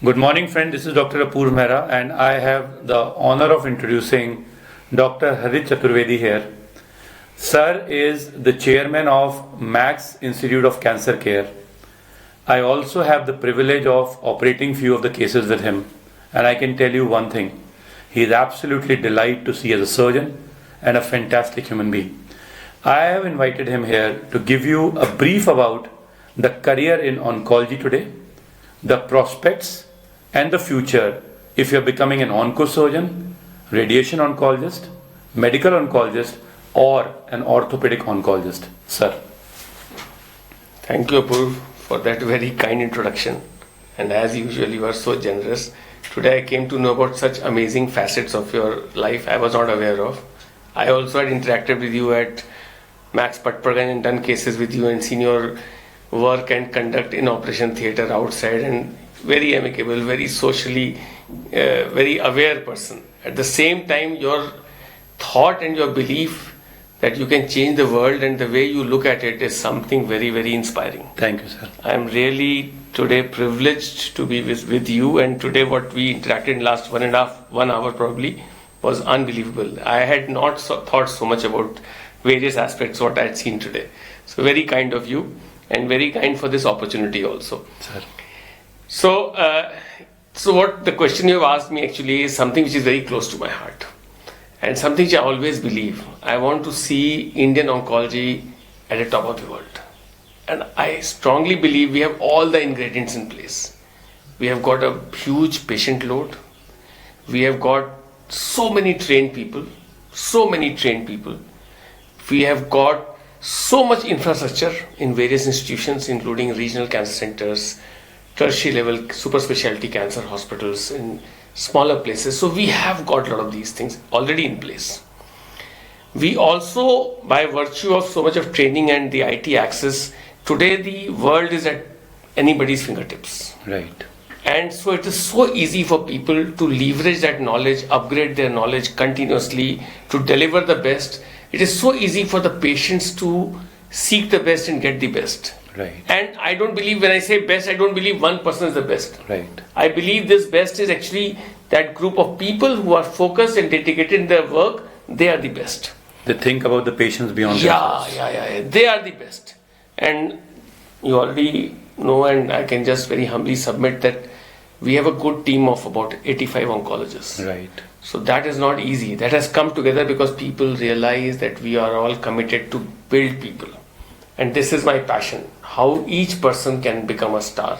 Good morning, friend. This is Dr. Apoor Mehra, and I have the honor of introducing Dr. Harit Chaturvedi here. Sir is the chairman of Max Institute of Cancer Care. I also have the privilege of operating few of the cases with him, and I can tell you one thing: he is absolutely delighted to see as a surgeon and a fantastic human being. I have invited him here to give you a brief about the career in oncology today, the prospects and the future if you're becoming an oncosurgeon, radiation oncologist, medical oncologist, or an orthopedic oncologist. Sir. Thank you, Apurv, for that very kind introduction. And as usual, you are so generous. Today I came to know about such amazing facets of your life I was not aware of. I also had interacted with you at Max Patparganj and done cases with you and seen your work and conduct in operation theatre outside, and very amicable, very socially, very aware person. At the same time, your thought and your belief that you can change the world and the way you look at it is something very, very inspiring. Thank you, sir. I am really today privileged to be with you, and today what we interacted in last 1 hour probably was unbelievable. I had not thought so much about various aspects what I had seen today. So very kind of you, and very kind for this opportunity also. Sir. So what the question you have asked me actually is something which is very close to my heart, and something which I always believe. I want to see Indian oncology at the top of the world, and I strongly believe we have all the ingredients in place. We have got a huge patient load. We have got so many trained people. We have got so much infrastructure in various institutions, including regional cancer centers, tertiary level super specialty cancer hospitals in smaller places. So we have got a lot of these things already in place. We also, by virtue of so much of training and the IT access, today the world is at anybody's fingertips. Right. And so it is so easy for people to leverage that knowledge, upgrade their knowledge continuously to deliver the best. It is so easy for the patients to seek the best and get the best. Right. And I don't believe, when I say best, I don't believe one person is the best. Right. I believe this best is actually that group of people who are focused and dedicated in their work. They are the best. They think about the patients beyond Yeah. themselves. They are the best. And you already know, and I can just very humbly submit that we have a good team of about 85 oncologists. Right. So that is not easy. That has come together because people realize that we are all committed to build people. And this is my passion, how each person can become a star.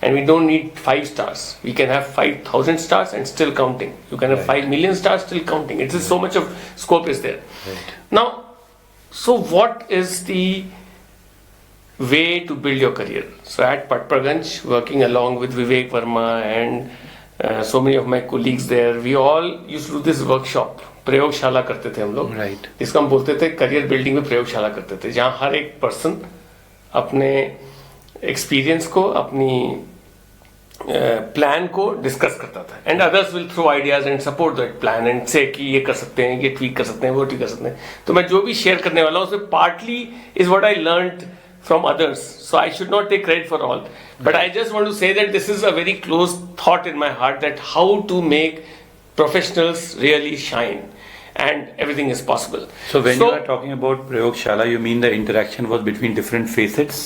And we don't need 5 stars. We can have 5,000 stars and still counting. You can have Right. 5 million stars still counting. It is so much of scope is there. Right. Now, so what is the way to build your career? So at Patparganj, working along with Vivek Verma and so many of my colleagues there, we all used to do this workshop. प्रयोगशाला करते थे हम लोग, Right. जिसको हम बोलते थे career building में प्रयोगशाला करते थे, जहाँ हर एक पर्सन अपने एक्सपीरियंस को, अपनी प्लान को डिस्कस करता था, and others will throw ideas and support that plan and say कि ये कर सकते हैं, ये ट्वीक कर सकते हैं, वो ट्वीक कर सकते हैं. तो मैं जो भी शेयर करने वाला हूँ उसमें partly is what I learned from others, so I should not take credit for all, but I just want to say that this is a very close thought in my heart, that how to make professionals really shine, and everything is possible. So when you are talking about Prayogshala, you mean the interaction was between different facets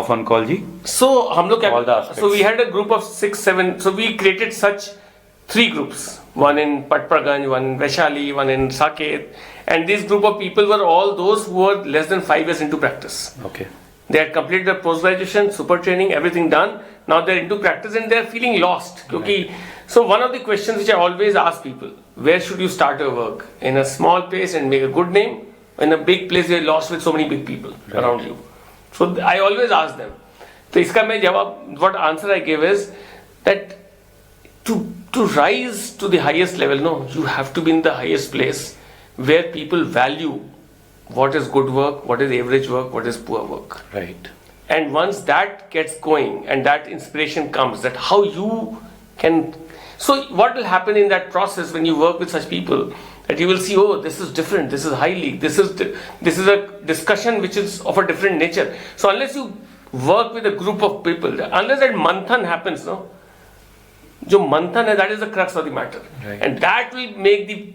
of oncology? So हम लोग All the aspects. so we had a group of 6-7, so we created such 3 groups, one in Patparganj, one in Vaishali, one in Saket, and this group of people were all those who were less than 5 years into practice. Okay. They had completed their post-graduation, super training, everything done. Now they're into practice and they're feeling lost. Right. So one of the questions which I always ask people, where should you start your work? In a small place and make a good name? In a big place where you're lost with so many big people around you? So I always ask them. So iska mein jawab, what answer I give is that to rise to the highest level, no, you have to be in the highest place where people value what is good work, what is average work, what is poor work. Right. And once that gets going and that inspiration comes, that how you can, so what will happen in that process when you work with such people, that you will see, oh, this is different, this is high league, this is a discussion which is of a different nature. So unless you work with a group of people, unless that manthan happens, no, जो मंथन है, that is the crux of the matter. Right. And that will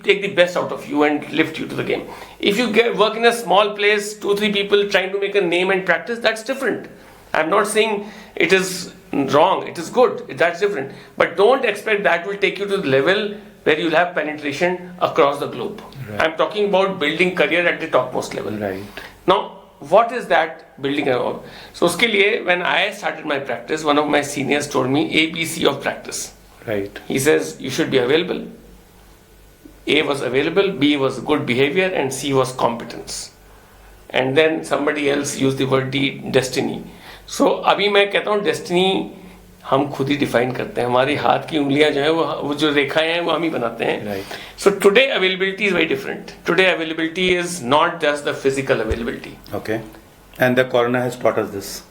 take the best out of you and lift you to the game. If you work in a small place, 2-3 people trying to make a name and practice, that's different. I'm not saying it is wrong, it is good, that's different. But don't expect that will take you to the level where you'll have penetration across the globe. Right. I'm talking about building career at the topmost level. Right. Now, what is that building? So, uske liye, when I started my practice, one of my seniors told me ABC of practice. Right. He says you should be available. A was available, B was good behavior, and C was competence. And then somebody else used the word D, destiny. So अभी मैं कहता हूँ destiny हम खुद ही define करते हैं. हमारी हाथ की उंगलियां जो है वो जो रेखाएं हैं वो हम ही बनाते हैं. Right. So today availability is very different. Today availability is not just the physical availability. Okay. And the corona has taught us this.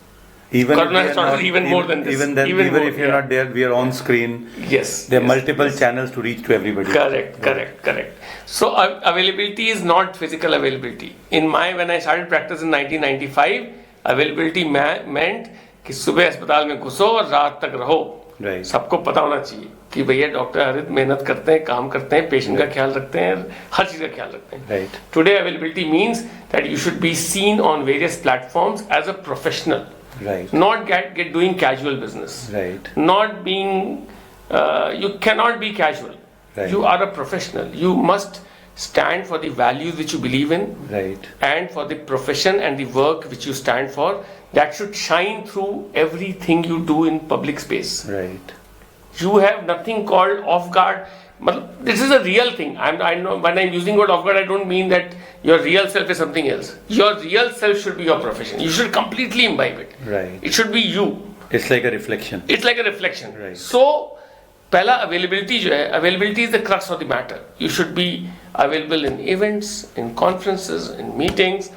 Corona has taught us even more than this. Even more, if you're not there, we are on screen. Yes. There are yes, multiple yes. channels to reach to everybody. Correct. So availability is not physical availability. When I started practice in 1995, availability meant कि सुबह अस्पताल में घुसो और रात तक रहो. Right. सबको पता होना चाहिए कि भैया डॉक्टर हरित मेहनत करते हैं, काम करते हैं, पेशेंट का ख्याल रखते हैं, हर चीज का ख्याल रखते हैं. Right. Today availability means that you should be seen on various platforms as a professional. Right. Not get doing casual business. Right. Not being you cannot be casual. Right. You are a professional. You must stand for the values which you believe in. Right. And for the profession and the work which you stand for. That should shine through everything you do in public space. Right. You have nothing called off guard. This is a real thing. I know when I'm using word off guard, I don't mean that your real self is something else. Your real self should be your profession. You should completely imbibe it. Right. It should be you. It's like a reflection. It's like a reflection. Right. So, पहला availability जो है, availability is the crux of the matter. You should be available in events, in conferences, in meetings,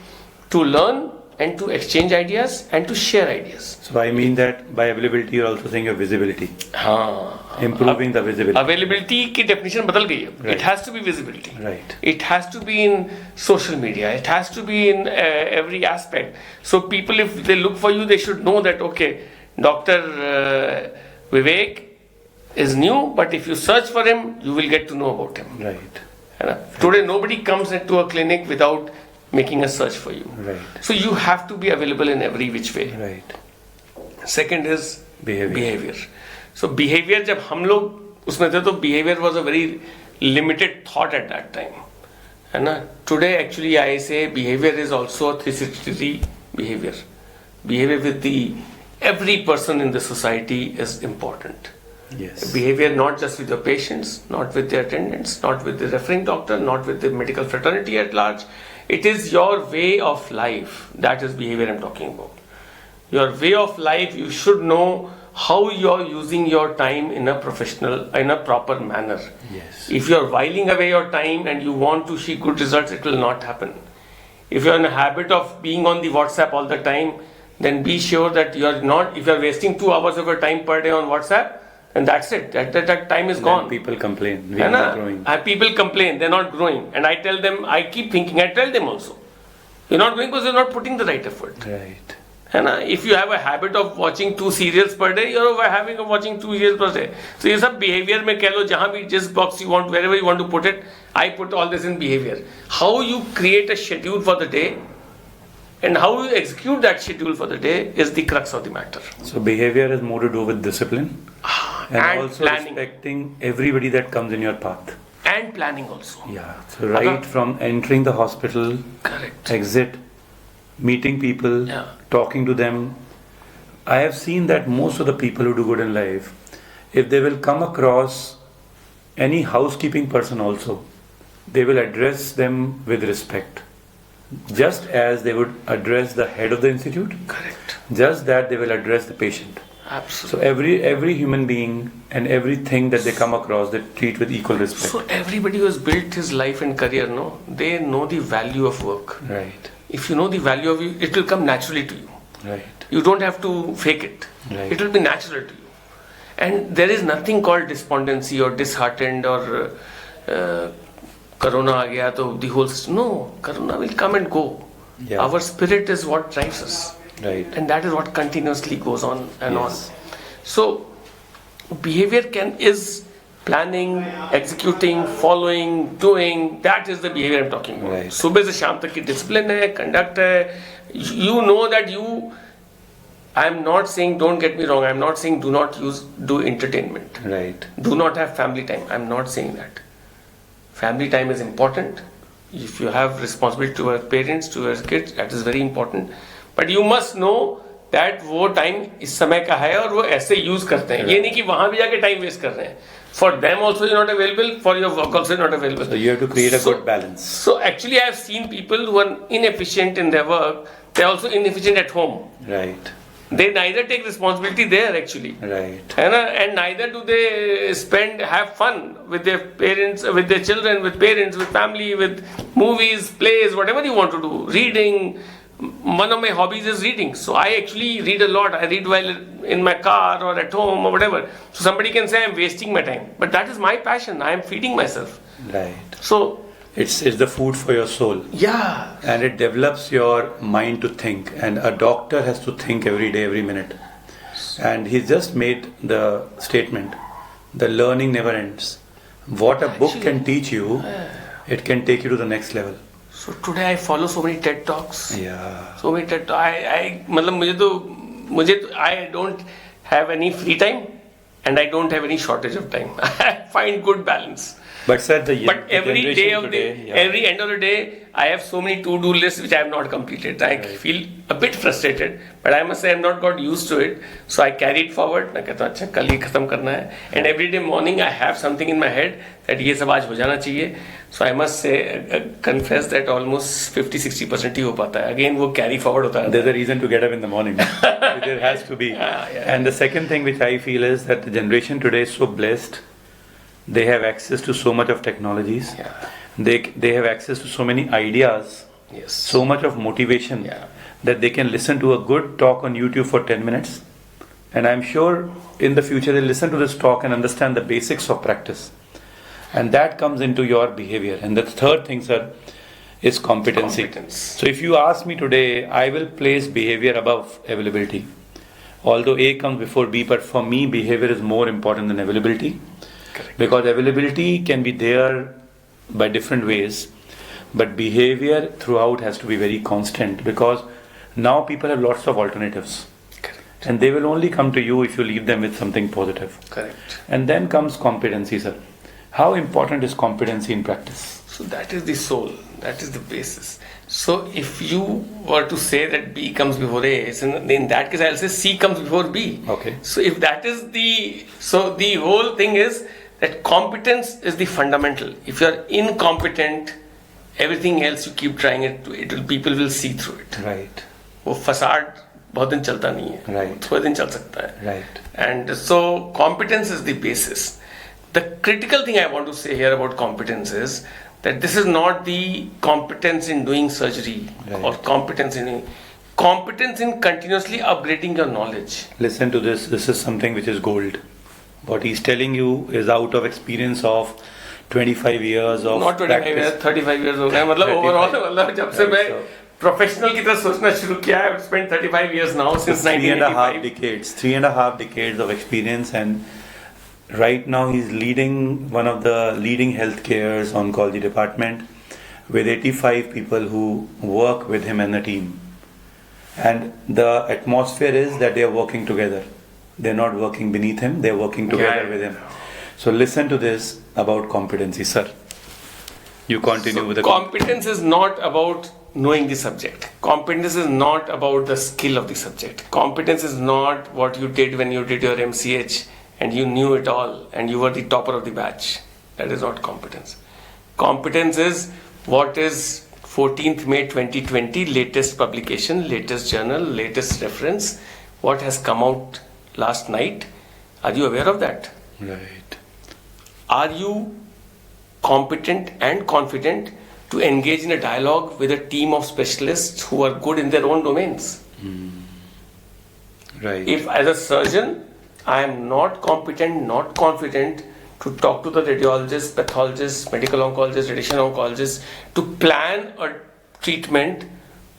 to learn and to exchange ideas and to share ideas. So I mean that by availability you're also saying your visibility. हाँ. Improving the visibility. Availability की definition बदल गई है. Right. It has to be visibility. Right. It has to be in social media. It has to be in every aspect. So people, if they look for you, they should know that okay, Dr. Vivek is new, but if you search for him, you will get to know about him. Right. Today, nobody comes into a clinic without making a search for you. Right. So you have to be available in every which way. Right. Second is Behavior. So behavior, जब हम लोग उसमें थे तो behavior was a very limited thought at that time. है ना? Today actually I say behavior is also a 360 behavior. Behavior with every person in the society is important. Yes. Behavior not just with your patients, not with the attendants, not with the referring doctor, not with the medical fraternity at large. It is your way of life. That is behavior I'm talking about. Your way of life, you should know how you're using your time in a proper manner. Yes. If you're whiling away your time and you want to see good results, it will not happen. If you're in a habit of being on the WhatsApp all the time, then be sure that you're not, if you're wasting 2 hours of your time per day on WhatsApp, and that's it. That time is gone. People complain. We are not growing. People complain. They're not growing. And I tell them, I keep thinking, I tell them also. You're not growing because you're not putting the right effort. Right. And if you have a habit of watching 2 serials per day, you're watching 2 serials per day. So ये सब behavior में कह लो जहाँ भी जिस box you want, wherever you want to put it, I put all this in behavior. How you create a schedule for the day and how you execute that schedule for the day is the crux of the matter. So behavior has more to do with discipline. And also planning. respecting everybody that comes in your path. And planning also. Yeah. So right from entering the hospital, correct, exit, meeting people, talking to them. I have seen that most of the people who do good in life, if they will come across any housekeeping person also, they will address them with respect. Just as they would address the head of the institute. Correct. Just that they will address the patient. Absolutely. So every human being and everything that they come across, they treat with equal respect. So everybody who has built his life and career, they know the value of work. Right. If you know the value of it, it will come naturally to you. Right. You don't have to fake it. Right. It will be natural to you. And there is nothing called despondency or disheartened or Corona aa gaya, so the whole system. No, Corona will come and go. Yeah. Our spirit is what drives us. Right. And that is what continuously goes on and yes. on. So, behavior is planning, executing, following, doing. That is the behavior I'm talking about. Right. सुबह से शाम तक की discipline है, conduct है. You know that you. I'm not saying, don't get me wrong. I'm not saying do entertainment. Right. Do not have family time. I'm not saying that. Family time is important. If you have responsibility to your parents, to your kids, that is very important. But you must know that वो time इस समय का है और वो ऐसे use करते हैं. ये नहीं कि वहाँ भी जाके time waste कर रहे हैं. For them also you're not available. For your work also you're not available. So you have to create a good balance. So actually I have seen people who are inefficient in their work. They're also inefficient at home. Right. They neither take responsibility there actually. Right. And neither do they have fun with their parents, with their children, with parents, with family, with movies, plays, whatever you want to do. Reading. One of my hobbies is reading. So I actually read a lot. I read while in my car or at home or whatever. So somebody can say I'm wasting my time. But that is my passion. I am feeding myself. Right. So it's the food for your soul. Yeah. And it develops your mind to think. And a doctor has to think every day, every minute. And he just made the statement, the learning never ends. What a book can teach you, it can take you to the next level. So today I follow so many TED Talks. Yeah. So many TED Talks. I don't have any free time and I don't have any shortage of time. I find good balance. But sir, every day of every end of the day, I have so many to-do lists which I have not completed. I feel a bit frustrated, but I must say I have not got used to it. So I carry it forward. मैं कहता हूँ अच्छा कल ही खत्म करना है. And every day morning I have something in my head that ये सब आज हो जाना चाहिए. So I must say, confess that almost 50-60% ही हो पाता है. Again वो carry forward होता है. There's a reason to get up in the morning. There has to be. And the second thing which I feel is that the generation today is so blessed. They have access to so much of technologies. Yeah. They have access to so many ideas. Yes. So much of motivation that they can listen to a good talk on YouTube for 10 minutes. And I'm sure in the future they'll listen to this talk and understand the basics of practice. And that comes into your behavior. And the third thing, sir, is competency. So if you ask me today, I will place behavior above availability. Although A comes before B, but for me behavior is more important than availability. Correct. Because availability can be there by different ways, but behavior throughout has to be very constant, because now people have lots of alternatives. Correct. And they will only come to you if you leave them with something positive. Correct. And then comes competency, sir. How important is competency in practice? So that is the soul. That is the basis. So if you were to say that B comes before A, so in that case I'll say C comes before B. Okay. So if that is the whole thing is that competence is the fundamental. If you are incompetent, everything else you keep trying people will see through it. Right. वो facade बहुत दिन चलता नहीं है. Right. थोड़े दिन चल सकता है. Right. And so competence is the basis. The critical thing I want to say here about competence is that this is not the competence in doing surgery or competence in continuously upgrading your knowledge. Listen to this. This is something which is gold. What he's telling you is out of experience of 25 years of not 25 practice. years, 35 years हो गए. मतलब overall जब से मैं professional की तरह सोचना शुरू किया, I've spent 35 years now since 1985. 3.5 decades of experience, and right now he's leading one of the leading healthcare's oncology department with 85 people who work with him and the team. And the atmosphere is that they are working together. They're not working beneath him, they're working together with him. So listen to this about competency, sir. You continue with the competence is not about knowing the subject. Competence is not about the skill of the subject. Competence is not what you did when you did your MCH and you knew it all and you were the topper of the batch. That is not competence. Competence is what is 14th May 2020, latest publication, latest journal, latest reference, what has come out last night. Are you aware of that? Right. Are you competent and confident to engage in a dialogue with a team of specialists who are good in their own domains? Right. If as a surgeon I am not competent, not confident to talk to the radiologist, pathologist, medical oncologist, radiation oncologist to plan a treatment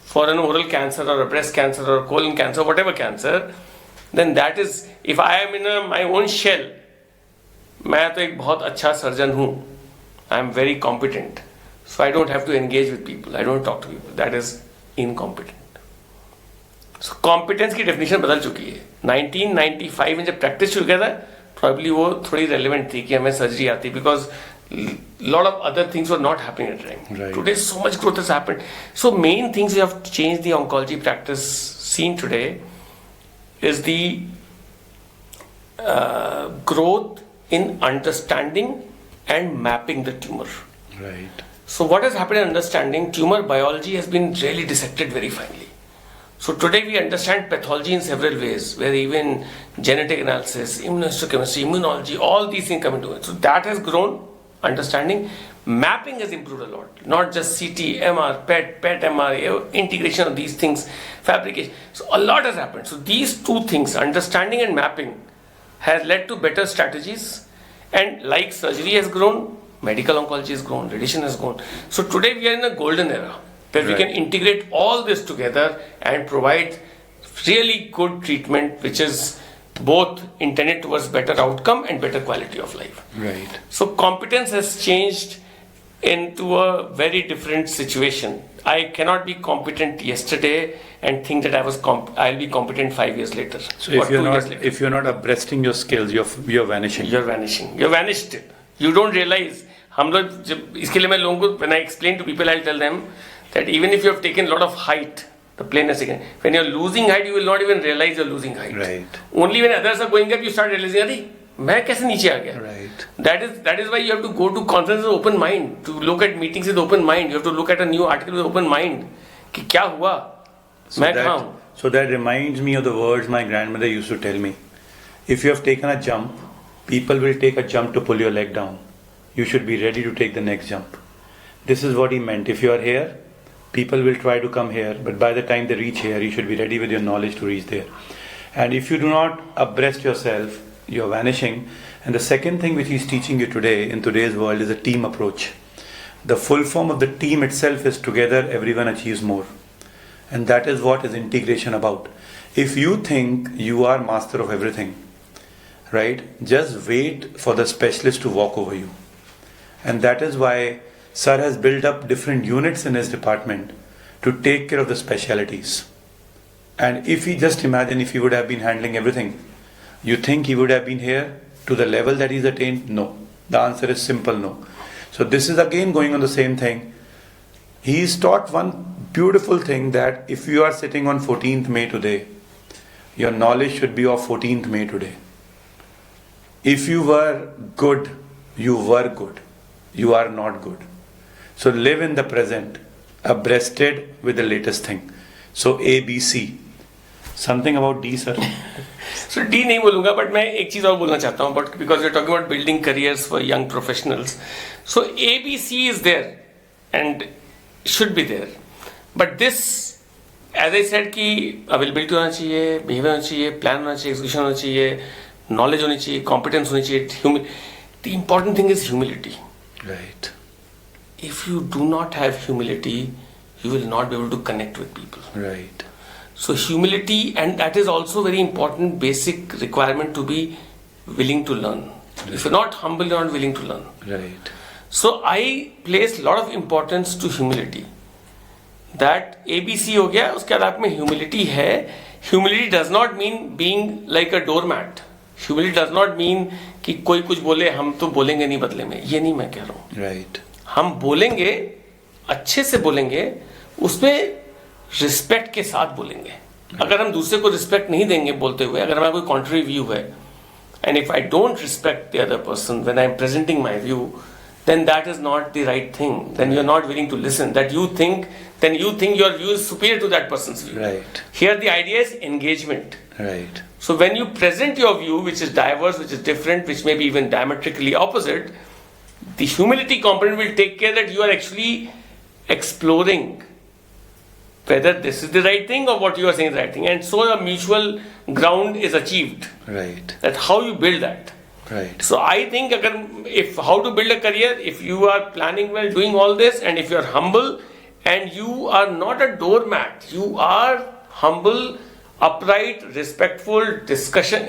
for an oral cancer or a breast cancer or a colon cancer, whatever cancer, then that is, if I am in my own shell, मैं तो एक बहुत अच्छा surgeon हूँ, I am very competent, so I don't have to engage with people, I don't talk to people, that is incompetent. So competence की definition बदल चुकी है. 1995 में जब practice शुरू किया था, probably वो थोड़ी relevant थी कि हमें surgery आती, because lot of other things were not happening at the time. Right. Today so much growth has happened. So main things we have changed the oncology practice seen today is the growth in understanding and mapping the tumor. Right. So what has happened in understanding tumor biology has been really dissected very finely. So today we understand pathology in several ways, where even genetic analysis, immunohistochemistry, immunology, all these things come into it. So that has grown, understanding. Mapping has improved a lot, not just CT, MR, PET, MR, integration of these things, fabrication. So a lot has happened. So these two things, understanding and mapping, has led to better strategies. And like surgery has grown, medical oncology has grown, radiation has grown. So today we are in a golden era where we can integrate all this together and provide really good treatment, which is both intended towards better outcome and better quality of life. Right. So competence has changed into a very different situation. I cannot be competent yesterday and think that I'll be competent 5 years later. So or if you're 2 years not later. if you're not abreasting your skills, you're vanishing. You're vanishing. You're vanished. You don't realize. हम लोग जब इसके लिए मैं लोगों को when I explain to people, I'll tell them that even if you have taken a lot of height, the plane is again. When you're losing height, you will not even realize you're losing height. Right. Only when others are going up, you start realizing, अरे मैं कैसे नीचे आ गया? Right. That is why you have to go to conferences with open mind, to look at meetings with open mind. You have to look at a new article with open mind. कि क्या हुआ? मैं कहाँ हूँ? So that reminds me of the words my grandmother used to tell me. If you have taken a jump, people will take a jump to pull your leg down. You should be ready to take the next jump. This is what he meant. If you are here, people will try to come here, but by the time they reach here, you should be ready with your knowledge to reach there. And if you do not abreast yourself, you're vanishing. And the second thing which he's teaching you today in today's world is a team approach. The full form of the team itself is together, everyone achieves more. And that is what is integration about. If you think you are master of everything, right, just wait for the specialist to walk over you. And that is why Sir has built up different units in his department to take care of the specialities. And if he just imagine if he would have been handling everything, you think he would have been here to the level that he's attained? No. The answer is simple no. So this is again going on the same thing. He's taught one beautiful thing, that if you are sitting on 14th May today, your knowledge should be of 14th May today. If you were good, you were good. You are not good. So live in the present, abreasted with the latest thing. So A, B, C. Something about D, sir. So D नहीं बोलूँगा, but मैं एक चीज़ और बोलना चाहता हूँ, but because we're talking about building careers for young professionals. So A, B, C is there and should be there. But this, as I said, कि availability होना चाहिए, behavior होना चाहिए, plan होना चाहिए, execution होना चाहिए, knowledge होनी चाहिए, competence होनी चाहिए. The important thing is humility. Right. If you do not have humility, you will not be able to connect with people. Right. So humility, and that is also very important basic requirement to be willing to learn. Right. If you're not humble, you're not willing to learn. Right. So I place a lot of importance to humility. That ABC हो गया, उसके बाद आप में humility है. Humility does not mean being like a doormat. Humility does not mean कि कोई कुछ बोले हम तो बोलेंगे नहीं बदले में. ये नहीं मैं कह रहा हूँ. Right. हम बोलेंगे, अच्छे से बोलेंगे, उसमें रिस्पेक्ट के साथ बोलेंगे. अगर हम दूसरे को रिस्पेक्ट नहीं देंगे बोलते हुए, अगर हमारा कोई कॉन्ट्ररी व्यू है, and if I don't respect the other person when I am presenting my view, then that is not the right thing. Then you are not willing to listen. Then you think your view is superior to that person's view. Right. Here the idea is engagement. Right. So when you present your view, which is diverse, which is different, which may be even diametrically opposite, the humility component will take care that you are actually exploring whether this is the right thing or what you are saying is the right thing. And so a mutual ground is achieved. Right. That's how you build that. Right. So I think if how to build a career, if you are planning well, doing all this, and if you are humble and you are not a doormat, you are humble, upright, respectful discussion,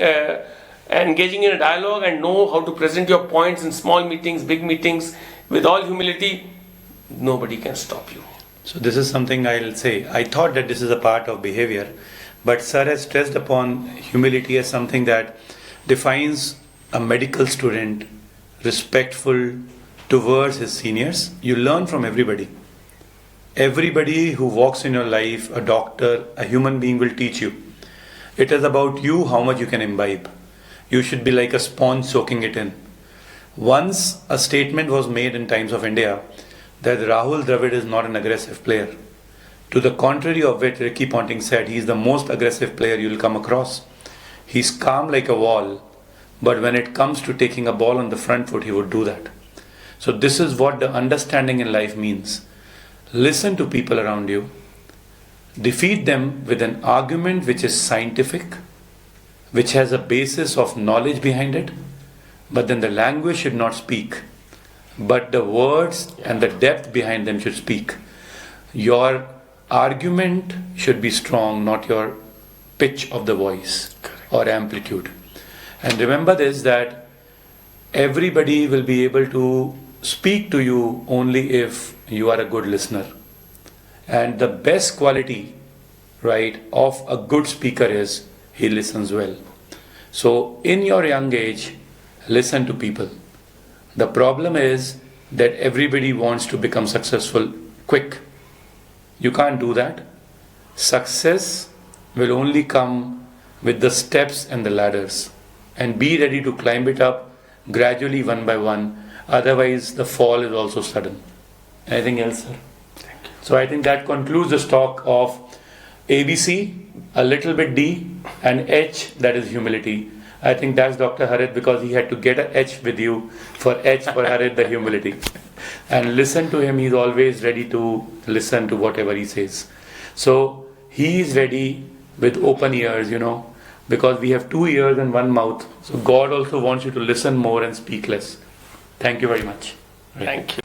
engaging in a dialogue, and know how to present your points in small meetings, big meetings, with all humility, nobody can stop you. So this is something I'll say. I thought that this is a part of behavior, but sir has stressed upon humility as something that defines a medical student respectful towards his seniors. You learn from everybody. Everybody who walks in your life, a doctor, a human being will teach you. It is about you how much you can imbibe. You should be like a sponge soaking it in. Once a statement was made in Times of India that Rahul Dravid is not an aggressive player. To the contrary of which Ricky Ponting said, he is the most aggressive player you will come across. He's calm like a wall, but when it comes to taking a ball on the front foot, he would do that. So this is what the understanding in life means. Listen to people around you. Defeat them with an argument which is scientific, which has a basis of knowledge behind it, but then the language should not speak. But the words and the depth behind them should speak. Your argument should be strong, not your pitch of the voice or amplitude. And remember this, that everybody will be able to speak to you only if you are a good listener. And the best quality, right, of a good speaker is he listens well. So in your young age, listen to people. The problem is that everybody wants to become successful quick. You can't do that. Success will only come with the steps and the ladders. And be ready to climb it up gradually, one by one. Otherwise, the fall is also sudden. Anything else, sir? Thank you. So I think that concludes the talk of ABC, a little bit D, and H, that is humility. I think that's Dr. Harit, because he had to get an H with you for H for Harit, the humility. And listen to him, he's always ready to listen to whatever he says. So he is ready with open ears, because we have 2 ears and 1 mouth. So God also wants you to listen more and speak less. Thank you very much. Thank you.